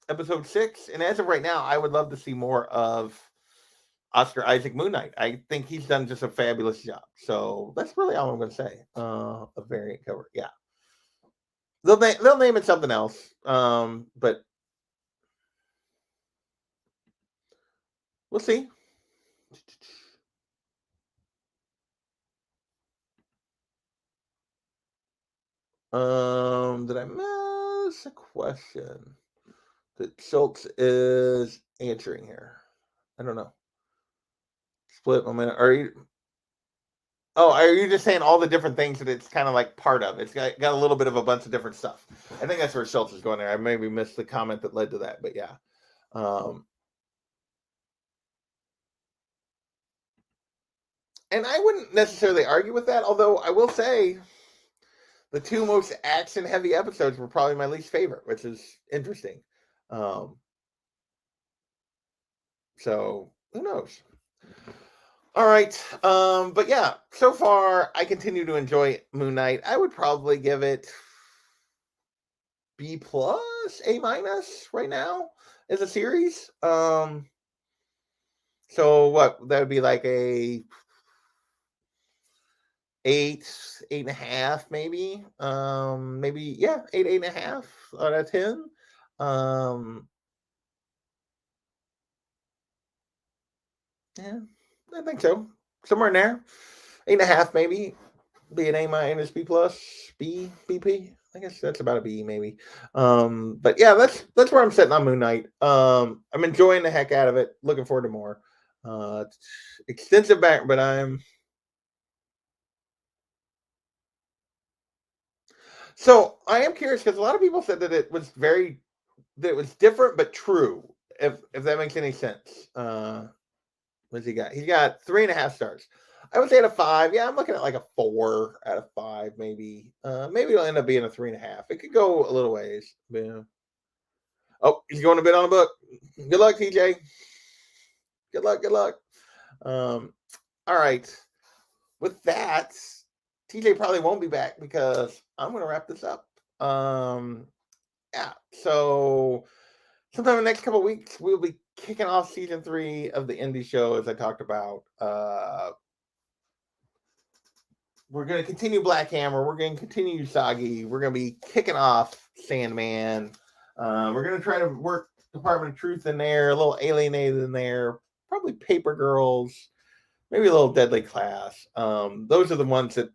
episode 6, and as of right now, I would love to see more of Oscar Isaac Moon Knight. I think he's done just a fabulous job. So that's really all I'm going to say. A variant cover, yeah. They'll name it something else, but We'll see. Did I miss a question that Schultz is answering here? I don't know. Split momentum. Are you? Oh, are you just saying all the different things that it's kind of like part of? It's got a little bit of a bunch of different stuff. I think that's where Schultz is going there. I maybe missed the comment that led to that, but yeah. And I wouldn't necessarily argue with that, although I will say the two most action heavy episodes were probably my least favorite, which is interesting. Um, so who knows? All right. But yeah, so far I continue to enjoy Moon Knight. I would probably give it B plus, A minus right now as a series. So what that would be like a eight, 8.5, maybe. Maybe yeah, 8.5 out of 10. Yeah, I think so. Somewhere in there. 8.5, maybe. Be an A minus, B plus, B, BP. I guess that's about a B, maybe. But yeah, that's where I'm sitting on Moon Knight. I'm enjoying the heck out of it. Looking forward to more. Extensive back, but so I am curious because a lot of people said that it was different but true. If that makes any sense. What's he got? He's got 3.5 stars. I would say out of 5. Yeah, I'm looking at like a 4 out of 5, maybe. Maybe it'll end up being a 3.5. It could go a little ways. Yeah. Oh, he's going a bit on a book. Good luck, TJ. Good luck. Good luck. All right. With that, TJ probably won't be back because I'm going to wrap this up. Yeah. So sometime in the next couple of weeks, we'll be kicking off season 3 of the indie show, as I talked about. We're going to continue Black Hammer. We're going to continue Usagi. We're going to be kicking off Sandman. We're going to try to work Department of Truth in there, a little Alienated in there, probably Paper Girls, maybe a little Deadly Class. Those are the ones that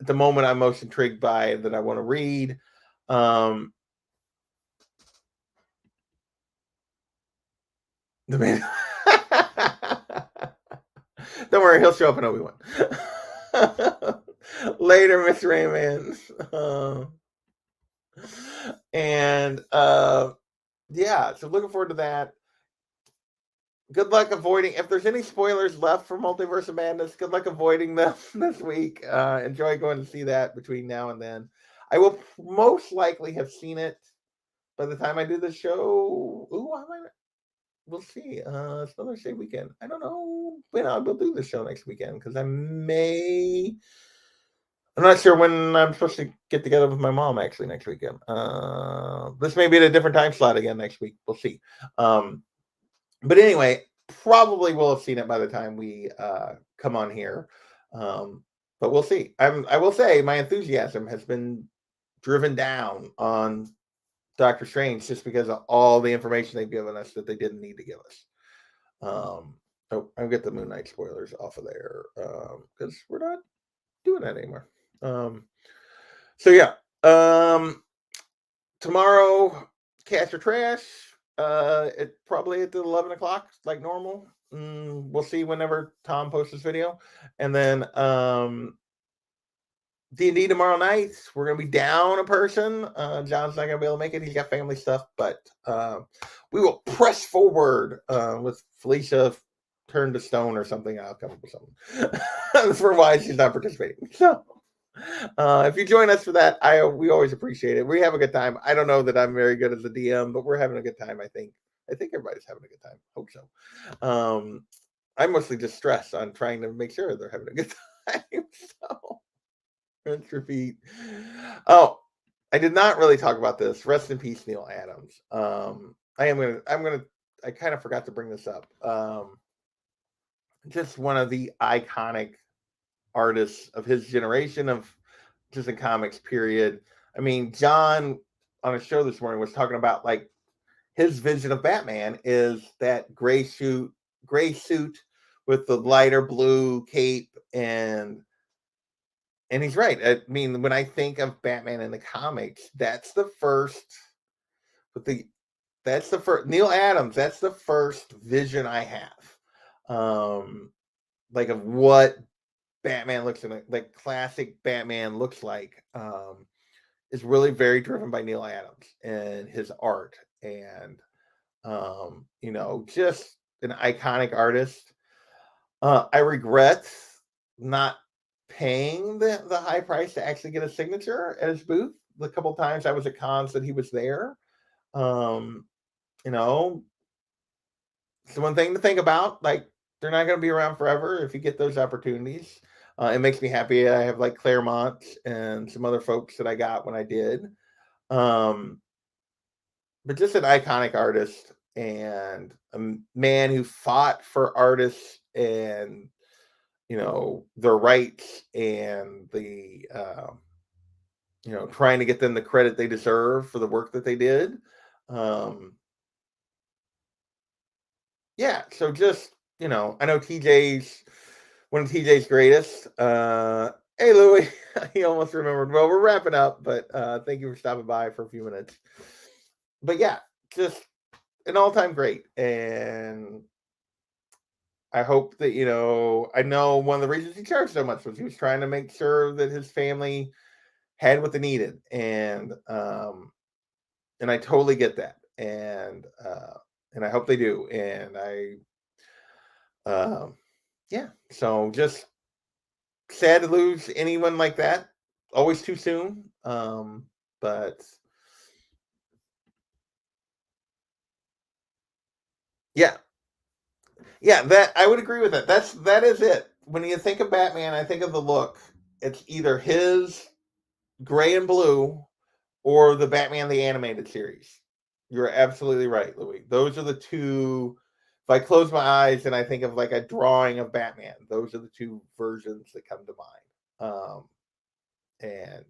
at the moment I'm most intrigued by that I want to read. The man. Don't worry, he'll show up in Obi-Wan. Later, Miss Rayman. And yeah, so looking forward to that. Good luck avoiding, if there's any spoilers left for Multiverse of Madness, good luck avoiding them this week. Enjoy going to see that between now and then. I will most likely have seen it by the time I do the show. Ooh, I might. We'll see. It's Mother's Day weekend. I don't know when I will do the show next weekend because I may. I'm not sure when I'm supposed to get together with my mom actually next weekend. This may be at a different time slot again next week. We'll see. But anyway, probably will have seen it by the time we come on here. But we'll see. I will say my enthusiasm has been driven down on Doctor Strange just because of all the information they've given us that they didn't need to give us. So I'll get the Moon Knight spoilers off of there because we're not doing that anymore. So yeah. Tomorrow, Cash or Trash. It probably at the 11 o'clock, like normal. We'll see whenever Tom posts this video, and then D&D tomorrow night. We're gonna be down a person. John's not gonna be able to make it. He's got family stuff, but we will press forward with Felicia turned to stone or something. I'll come up with something for why she's not participating. So. If you join us for that, we always appreciate it. We have a good time. I don't know that I'm very good as a DM, but we're having a good time. I think everybody's having a good time. Hope so. I'm mostly just stressed on trying to make sure they're having a good time. So let's repeat. Oh, I did not really talk about this. Rest in peace, Neil Adams. I kind of forgot to bring this up. Just one of the iconic artists of his generation of just in comics, period. I mean, John on a show this morning was talking about like his vision of Batman is that gray suit, gray suit with the lighter blue cape, and he's right. I mean, when I think of Batman in the comics, but the that's the first Neil Adams. That's the first vision I have, like of what Batman looks like classic Batman looks like. Is really very driven by Neil Adams and his art, and just an iconic artist. I regret not paying the high price to actually get a signature at his booth. The couple times I was at cons that he was there, um, you know, it's one thing to think about. Like, they're not going to be around forever if you get those opportunities. It makes me happy. I have like Claremont and some other folks that I got when I did. Um, but just an iconic artist and a man who fought for artists and their rights and the trying to get them the credit they deserve for the work that they did. um yeah, so just I know TJ's one of TJ's greatest. Hey Louie, he almost remembered. Well, we're wrapping up, but thank you for stopping by for a few minutes. But yeah, just an all-time great. And I hope that, I know one of the reasons he charged so much was he was trying to make sure that his family had what they needed. And I totally get that. And I hope they do. And yeah, so just sad to lose anyone like that. Always too soon. But yeah, yeah, that I would agree with that. That is it. When you think of Batman, I think of the look. It's either his gray and blue or the Batman the Animated Series. You're absolutely right, Louis. Those are the two. If I close my eyes and I think of like a drawing of Batman, those are the two versions that come to mind. And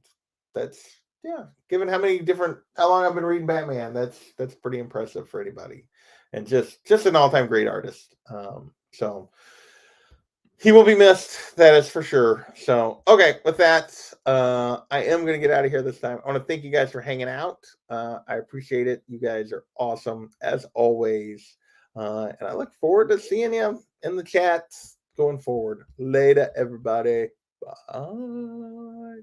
that's yeah. Given how long I've been reading Batman, that's pretty impressive for anybody, and just an all time great artist. So he will be missed, that is for sure. So, okay, with that, I am going to get out of here this time. I want to thank you guys for hanging out. I appreciate it. You guys are awesome, as always. And I look forward to seeing you in the chats going forward. Later, everybody. Bye.